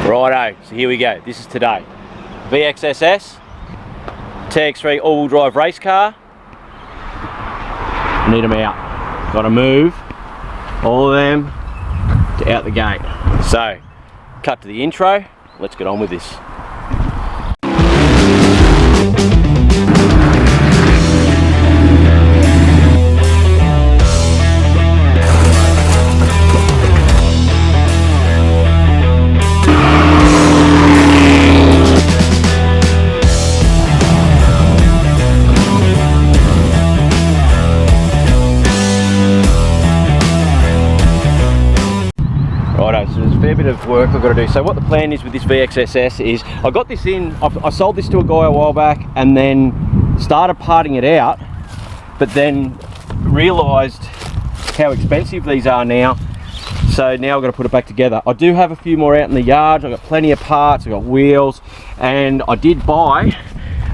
Righto, so here we go. This is today. vxss TX3 all-wheel drive race car. Need them out. Got to move all of them to out the gate. So, cut to the intro. Let's get on with this. Righto, so there's a fair bit of work I've got to do. So what the plan is with this vxss is, I got this in, I sold this to a guy a while back and then started parting it out, but then realised how expensive these are now. So now I've got to put it back together. I do have a few more out in the yard. I've got plenty of parts, I've got wheels, and I did buy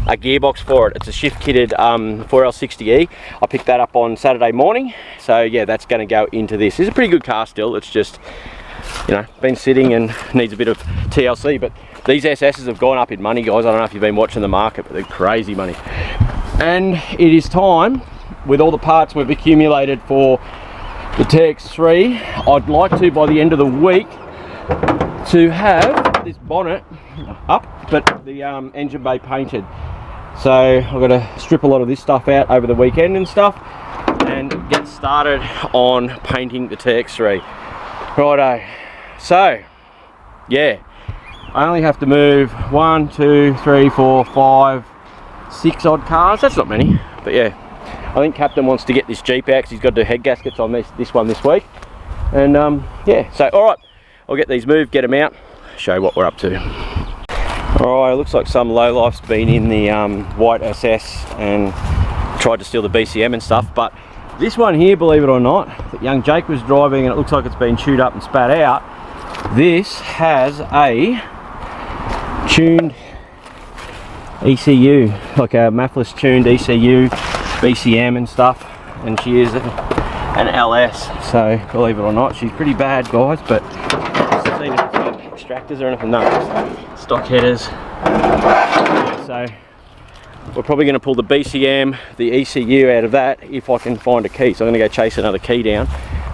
a gearbox for it. It's a shift kitted 4L60E. I picked that up on Saturday morning. So yeah, that's going to go into this. It's a pretty good car still. It's just, you know, been sitting and needs a bit of TLC, but these SSs have gone up in money, guys. I don't know if you've been watching the market, but they're crazy money. And it is time, with all the parts we've accumulated for the TX3, I'd like to, by the end of the week, to have this bonnet up, but the engine bay painted. So I've got to strip a lot of this stuff out over the weekend and stuff, and get started on painting the TX3. Righto, so yeah, I only have to move 1, 2, 3, 4, 5, 6 odd cars. That's not many, but yeah, I think Captain wants to get this Jeep out because he's got to do head gaskets on this one this week. And yeah, so all right, I'll get these moved, get them out, show you what we're up to. All right, it looks like some lowlife's been in the white SS and tried to steal the BCM and stuff, but this one here, believe it or not, that young Jake was driving, and it looks like it's been chewed up and spat out. This has a tuned ECU, like a Maflis tuned ECU, BCM and stuff, and she is an LS, so believe it or not, she's pretty bad, guys, but I've seen if it's got extractors or anything. No, stock headers. So we're probably going to pull the BCM, the ECU out of that if I can find a key. So I'm going to go chase another key down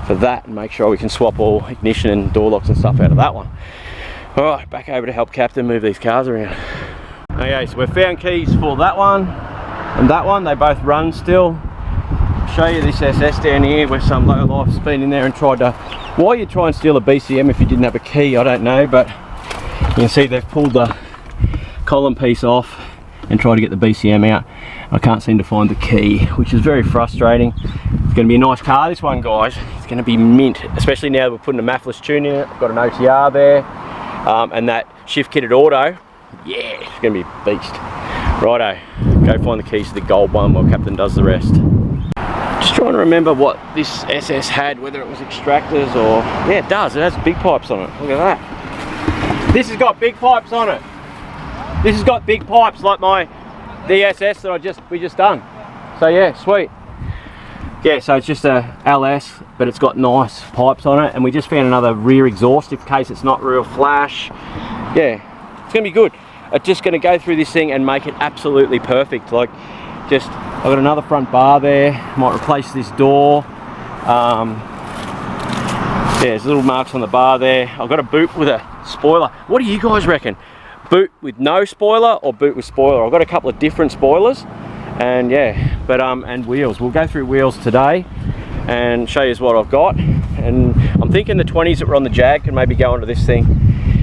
for that and make sure we can swap all ignition and door locks and stuff out of that one. Alright, back over to help Captain move these cars around. Okay, so we've found keys for that one and that one. They both run still. I'll show you this SS down here where some low life's been in there and tried to... Why you try and steal a BCM if you didn't have a key, I don't know, but you can see they've pulled the column piece off and try to get the BCM out. I can't seem to find the key, which is very frustrating. It's going to be a nice car, this one, guys. It's going to be mint, especially now that we're putting a Maflis tune in it. I've got an OTR there, and that shift kitted auto. Yeah, it's going to be a beast. Righto, go find the keys to the gold one while Captain does the rest. Just trying to remember what this SS had, whether it was extractors or... Yeah, it does. It has big pipes on it. Look at that. This has got big pipes on it. This has got big pipes like the SS that we just done. So yeah, sweet. Yeah, so it's just a LS, but it's got nice pipes on it, and we just found another rear exhaust in case it's not real flash. Yeah, it's gonna be good. It's just gonna go through this thing and make it absolutely perfect. Like, just, I've got another front bar there. Might replace this door. Yeah, there's little marks on the bar there. I've got a boot with a spoiler. What do you guys reckon? Boot with no spoiler or boot with spoiler? I've got a couple of different spoilers, and yeah, but and wheels. We'll go through wheels today and show you what I've got. And I'm thinking the 20s that were on the Jag can maybe go onto this thing.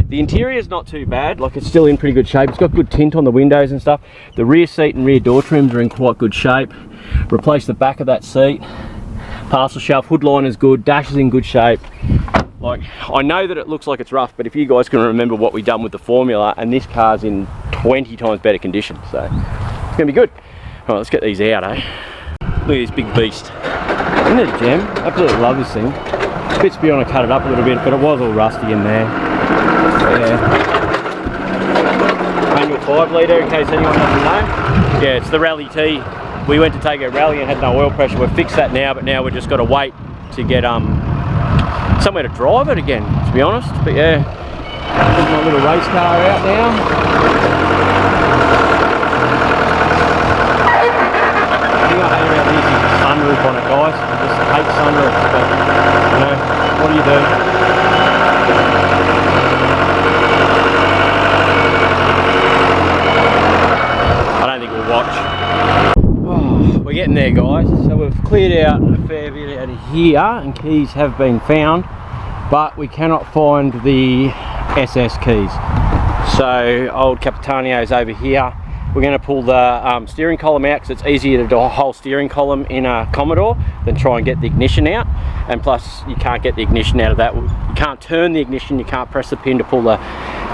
The interior is not too bad, like it's still in pretty good shape. It's got good tint on the windows and stuff. The rear seat and rear door trims are in quite good shape. Replace the back of that seat. Parcel shelf, hood line is good, dash is in good shape. Like, I know that it looks like it's rough, but if you guys can remember what we've done with the formula, and this car's in 20 times better condition, so it's gonna be good. All right, let's get these out, eh? Look at this big beast. Isn't it a gem? Absolutely love this thing. Bits beyond, I cut it up a little bit, but it was all rusty in there. Yeah. Manual 5 litre, in case anyone doesn't know. Yeah, it's the Rally T. We went to take a rally and had no oil pressure. We've fixed that now, but now we've just got to wait to get somewhere to drive it again, to be honest. But yeah, put my a little race car out now. The thing I hate about these is the sunroof on it, guys. I just hate sunroofs, but you know, what do you do? I don't think we'll watch. Oh, we're getting there, guys. So we've cleared out a fair bit out of here and keys have been found, but we cannot find the SS keys. So old Capitanio's over here. We're going to pull the steering column out because it's easier to do a whole steering column in a Commodore than try and get the ignition out. And plus you can't get the ignition out of that. You can't turn the ignition, you can't press the pin to pull the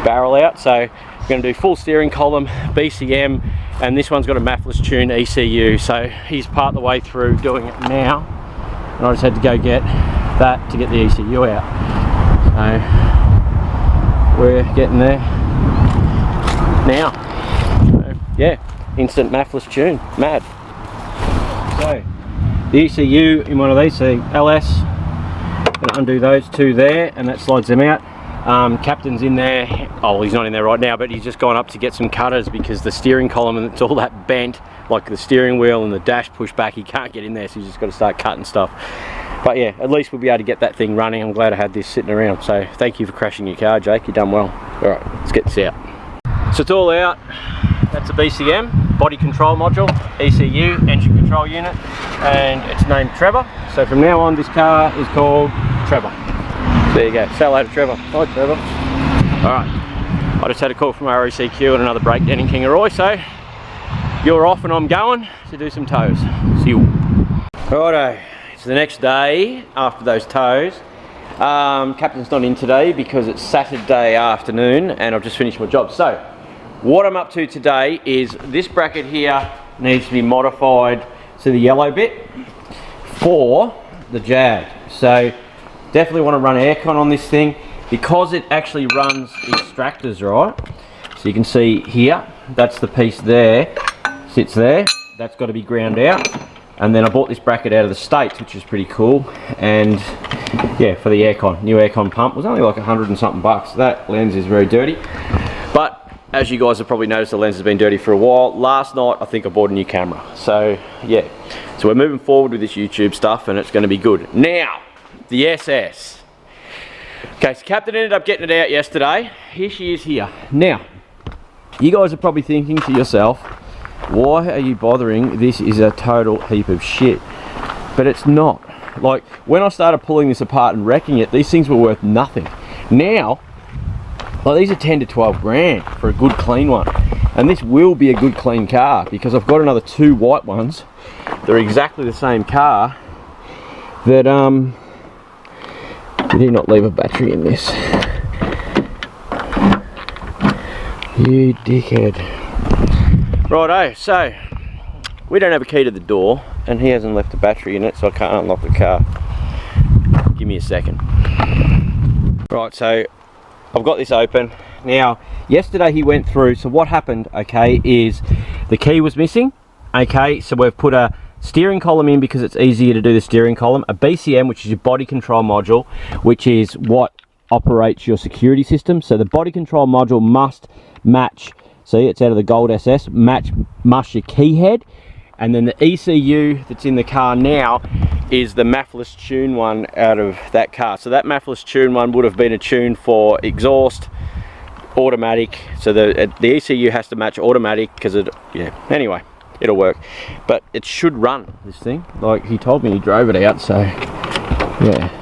barrel out. So we're going to do full steering column, BCM, and this one's got a maffless tune ECU. So he's part of the way through doing it now. And I just had to go get that to get the ECU out. So we're getting there now. So, yeah, instant maffless tune, mad. So the ECU in one of these, so LS, gonna undo those two there, and that slides them out. Captain's in there. Oh, well, he's not in there right now, but he's just gone up to get some cutters because the steering column and it's all that bent, like the steering wheel and the dash push back, he can't get in there, so he's just got to start cutting stuff. But yeah, at least we'll be able to get that thing running. I'm glad I had this sitting around. So thank you for crashing your car, Jake. You've done well. All right, let's get this out. So it's all out. That's a BCM, body control module, ECU, engine control unit, and it's named Trevor. So from now on, this car is called Trevor. There you go. Say hello to Trevor. Hi, Trevor. All right. I just had a call from RECQ and another breakdown in Kingaroy, so you're off and I'm going to do some tows. See you. Righto. It's the next day after those tows. Captain's not in today because it's Saturday afternoon and I've just finished my job. So what I'm up to today is this bracket here needs to be modified to the yellow bit for the Jag. So definitely want to run aircon on this thing because it actually runs extractors, right? So you can see here, that's the piece there, sits there. That's got to be ground out. And then I bought this bracket out of the States, which is pretty cool. And yeah, for the aircon, new aircon pump was only like 100 and something bucks. That lens is very dirty. But as you guys have probably noticed, the lens has been dirty for a while. Last night, I think I bought a new camera. So yeah, so we're moving forward with this YouTube stuff and it's going to be good. Now, the SS. Okay, so Captain ended up getting it out yesterday. Here she is here. Now, you guys are probably thinking to yourself, why are you bothering? This is a total heap of shit. But it's not. Like, when I started pulling this apart and wrecking it, these things were worth nothing. Now, like, these are 10 to 12 grand for a good clean one. And this will be a good clean car because I've got another two white ones. They're exactly the same car that, you did not leave a battery in this. You dickhead. Righto, so we don't have a key to the door and he hasn't left a battery in it, so I can't unlock the car. Give me a second. Right, so I've got this open. Now, yesterday he went through, so what happened, okay, is the key was missing, okay, so we've put a steering column in because it's easier to do the steering column, a BCM, which is your body control module, which is what operates your security system. So the body control module must match, see, it's out of the gold SS, must your key head. And then the ECU that's in the car now is the maffless tune one out of that car. So that maffless tune one would have been a tune for exhaust, automatic. So the ECU has to match automatic because it, yeah, anyway, it'll work. But it should run, this thing. Like, he told me he drove it out, so yeah.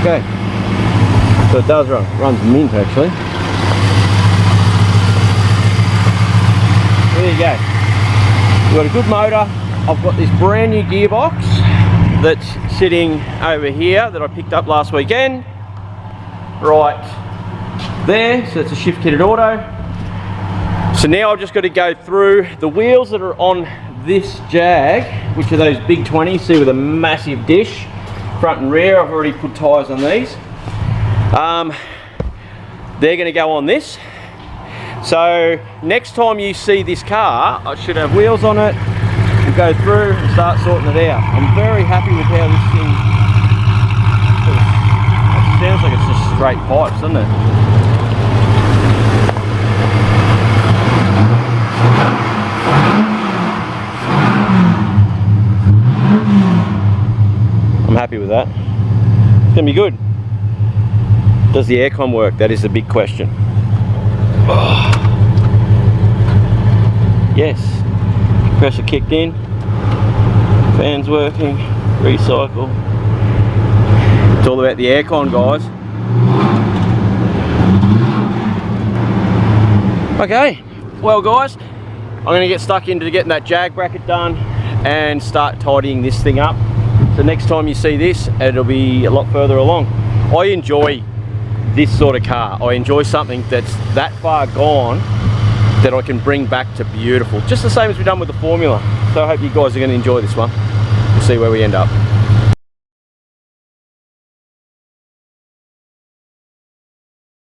Okay, so it does run. It runs mint actually. There you go. We've got a good motor. I've got this brand new gearbox that's sitting over here that I picked up last weekend. Right there, so it's a shift kitted auto. So now I've just got to go through the wheels that are on this Jag, which are those big 20s, see, with a massive dish. Front and rear, I've already put tyres on these. They're going to go on this. So next time you see this car, I should have wheels on it and go through and start sorting it out. I'm very happy with how this thing, it sounds like it's just straight pipes, doesn't it? I'm happy with that. It's gonna be good. Does the aircon work? That is the big question. Oh. Yes, compressor kicked in, fans working, recycle. It's all about the aircon, guys. Okay, well guys, I'm gonna get stuck into getting that jag bracket done and start tidying this thing up. So next time you see this, it'll be a lot further along. I enjoy this sort of car. I enjoy something that's that far gone that I can bring back to beautiful. Just the same as we've done with the Formula. So I hope you guys are going to enjoy this one. We'll see where we end up.